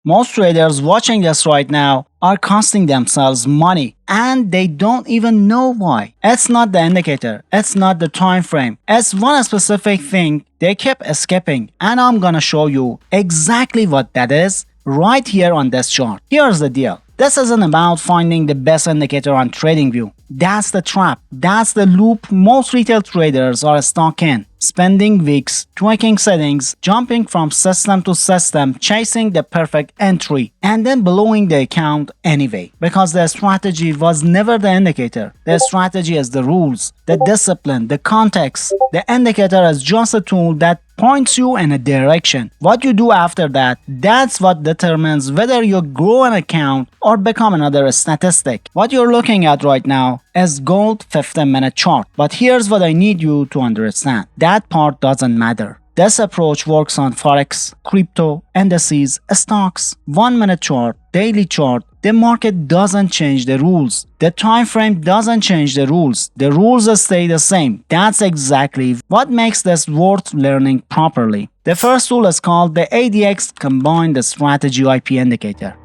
Most traders watching this right now are costing themselves money and they don't even know why. It's not the indicator, it's not the time frame, it's one specific thing they keep skipping, and I'm gonna show you exactly what that is right here on this chart. Here's the deal. This isn't about finding the best indicator on TradingView. That's the trap. That's the loop most retail traders are stuck in. Spending weeks tweaking settings, jumping from system to system, chasing the perfect entry, and then blowing the account anyway. Because the strategy was never the indicator. The strategy is the rules, the discipline, the context. The indicator is just a tool that points you in a direction. What you do after that, that's what determines whether you grow an account or become another statistic. What you're looking at right now is gold 15-minute chart. But here's what I need you to understand. That part doesn't matter. This approach works on forex, crypto, indices, stocks, 1-minute chart, daily chart. The market doesn't change the rules. The time frame doesn't change the rules. The rules stay the same. That's exactly what makes this worth learning properly. The first tool is called the ADX Combined Strategy IP Indicator.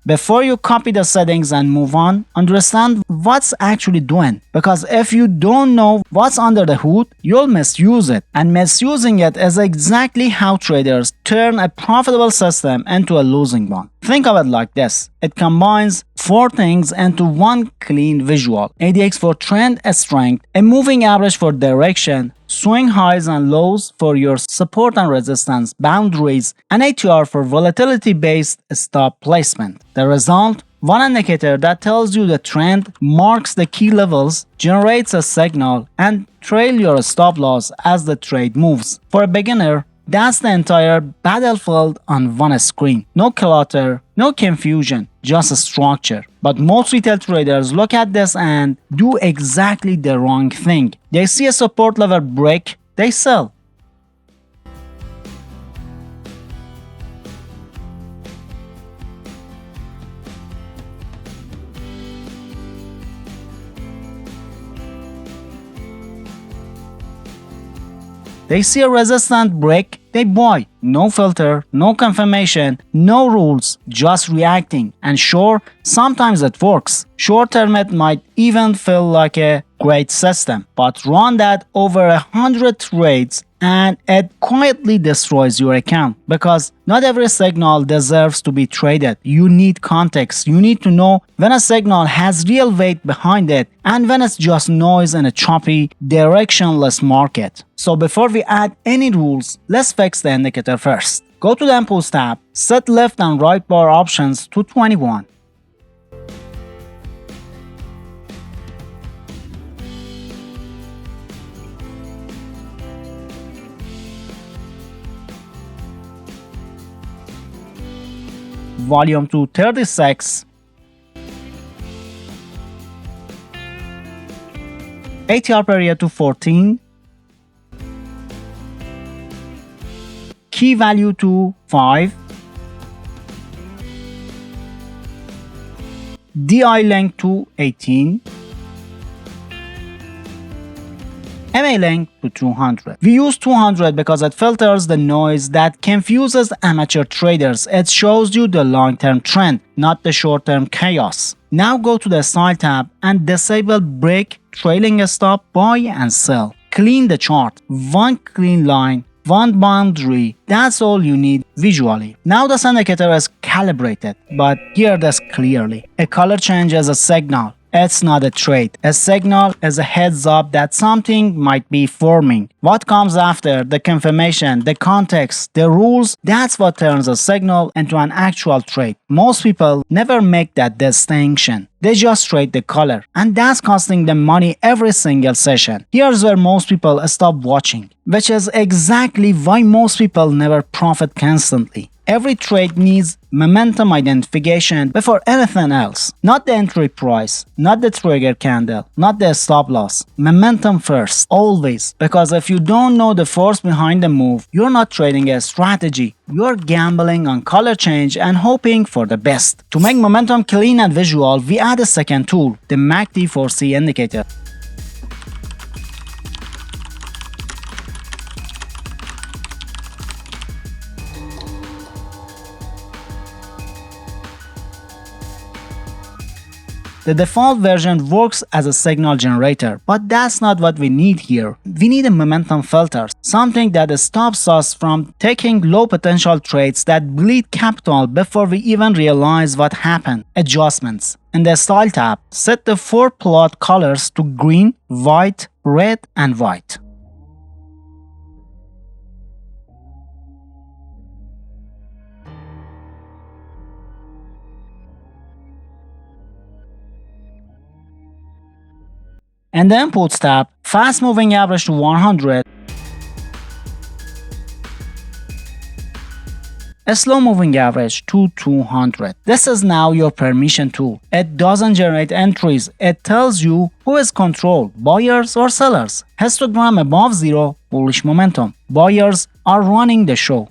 Before you copy the settings and move on, understand what's actually doing. Because if you don't know what's under the hood, you'll misuse it. And misusing it is exactly how traders turn a profitable system into a losing one. Think of it like this. It combines 4 things into one clean visual. ADX for trend strength, a moving average for direction, swing highs and lows for your support and resistance boundaries, and ATR for volatility-based stop placement. The result? One indicator that tells you the trend, marks the key levels, generates a signal, and trail your stop loss as the trade moves. For a beginner, that's the entire battlefield on one screen. No clutter, no confusion, just a structure. But most retail traders look at this and do exactly the wrong thing. They see a support level break, they sell. They see a resistance break, they buy. No filter, no confirmation, no rules, just reacting. And sure, sometimes it works. Short term it might even feel like a great system. But run that over 100 trades and it quietly destroys your account. Because not every signal deserves to be traded. You need context. You need to know when a signal has real weight behind it and when it's just noise in a choppy, directionless market. So before we add any rules, let's fix the indicator first. Go to the Impulse tab, set left and right bar options to 21. Volume to 36. ATR period to 14. Key value to 5. DI length to 18. MA length to 200. We use 200 because it filters the noise that confuses amateur traders. It shows you the long-term trend, not the short-term chaos. Now go to the Style tab and disable break, trailing stop, buy and sell. Clean the chart. One clean line, one boundary. That's all you need visually. Now this indicator is calibrated, but hear this clearly. A color change is a signal. It's not a trade. A signal is a heads up that something might be forming. What comes after, the confirmation, the context, the rules, that's what turns a signal into an actual trade. Most people never make that distinction. They just trade the color, and that's costing them money every single session. Here's where most people stop watching, which is exactly why most people never profit constantly. Every trade needs momentum identification before anything else. Not the entry price, not the trigger candle, not the stop loss. Momentum first, always. Because if you don't know the force behind the move, you're not trading a strategy. You're gambling on color change and hoping for the best. To make momentum clean and visual, we add a second tool, the MACD4C indicator. The default version works as a signal generator, but that's not what we need here. We need a momentum filter, something that stops us from taking low potential trades that bleed capital before we even realize what happened. Adjustments. In the Style tab, set the 4 plot colors to green, white, red, and white. In the Inputs tab, Fast Moving Average to 100, a Slow Moving Average to 200. This is now your permission tool. It doesn't generate entries, it tells you who is controlled, buyers or sellers. Histogram above 0, bullish momentum. Buyers are running the show.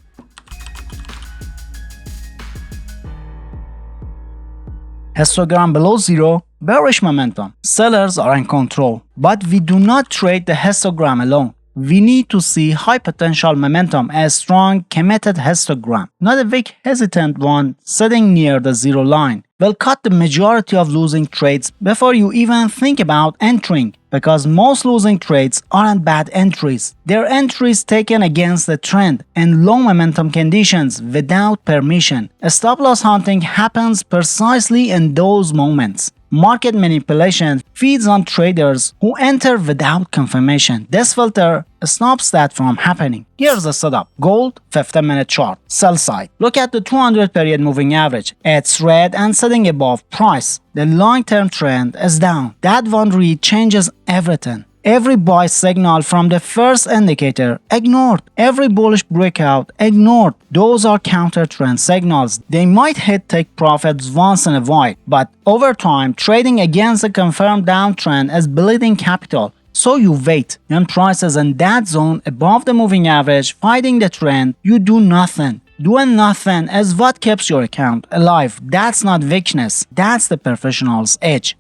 Histogram below 0, bearish momentum. Sellers are in control. But we do not trade the histogram alone. We need to see high potential momentum, a strong, committed histogram, not a weak, hesitant one sitting near the zero line. Will cut the majority of losing trades before you even think about entering, because most losing trades aren't bad entries. They're entries taken against the trend in low momentum conditions without permission. Stop loss hunting happens precisely in those moments. Market manipulation feeds on traders who enter without confirmation. This filter stops that from happening. Here's the setup. Gold, 15-minute chart, sell side. Look at the 200 period moving average. It's red and sitting above price. The long-term trend is down. That one read changes everything. Every buy signal from the first indicator, ignored. Every bullish breakout, ignored. Those are counter trend signals. They might hit take profits once in a while, but over time, trading against a confirmed downtrend is bleeding capital. So you wait. When price is in that zone above the moving average, fighting the trend, you do nothing. Doing nothing is what keeps your account alive. That's not weakness. That's the professional's edge.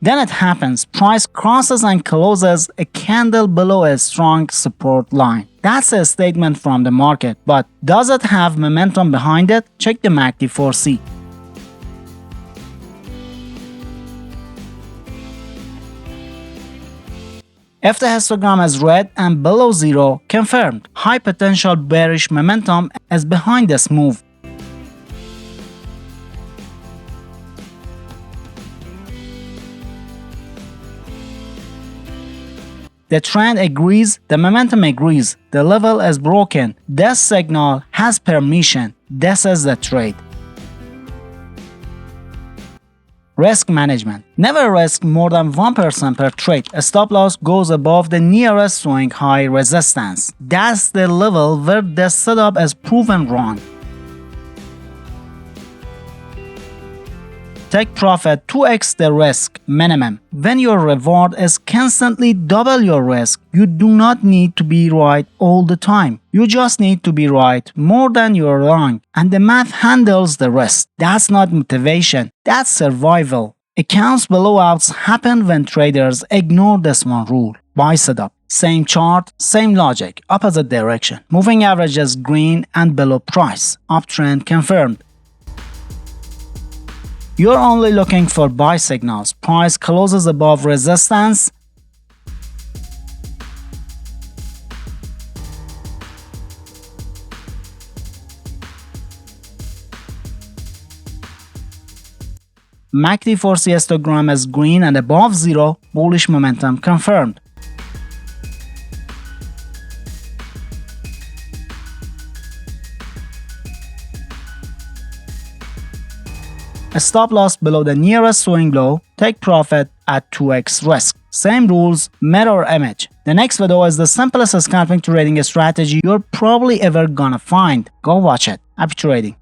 Then it happens, price crosses and closes a candle below a strong support line. That's a statement from the market, but does it have momentum behind it? Check the MACD4C. If the histogram is red and below 0, confirmed. High potential bearish momentum is behind this move. The trend agrees, the momentum agrees, the level is broken. This signal has permission. This is the trade. Risk management. Never risk more than 1% per trade. A stop loss goes above the nearest swing high resistance. That's the level where this setup is proven wrong. Take profit 2x the risk minimum. When your reward is constantly double your risk, you do not need to be right all the time. You just need to be right more than you're wrong, and the math handles the rest. That's not motivation, that's survival. Accounts blowouts happen when traders ignore this one rule. Buy setup. Same chart, same logic, opposite direction. Moving average is green and below price. Uptrend confirmed. You're only looking for buy signals. Price closes above resistance. MACD4C histogram is green and above 0, bullish momentum confirmed. A stop loss below the nearest swing low, take profit at 2x risk. Same rules, mirror image. The next video is the simplest scalping trading strategy you're probably ever gonna find. Go watch it. Happy trading.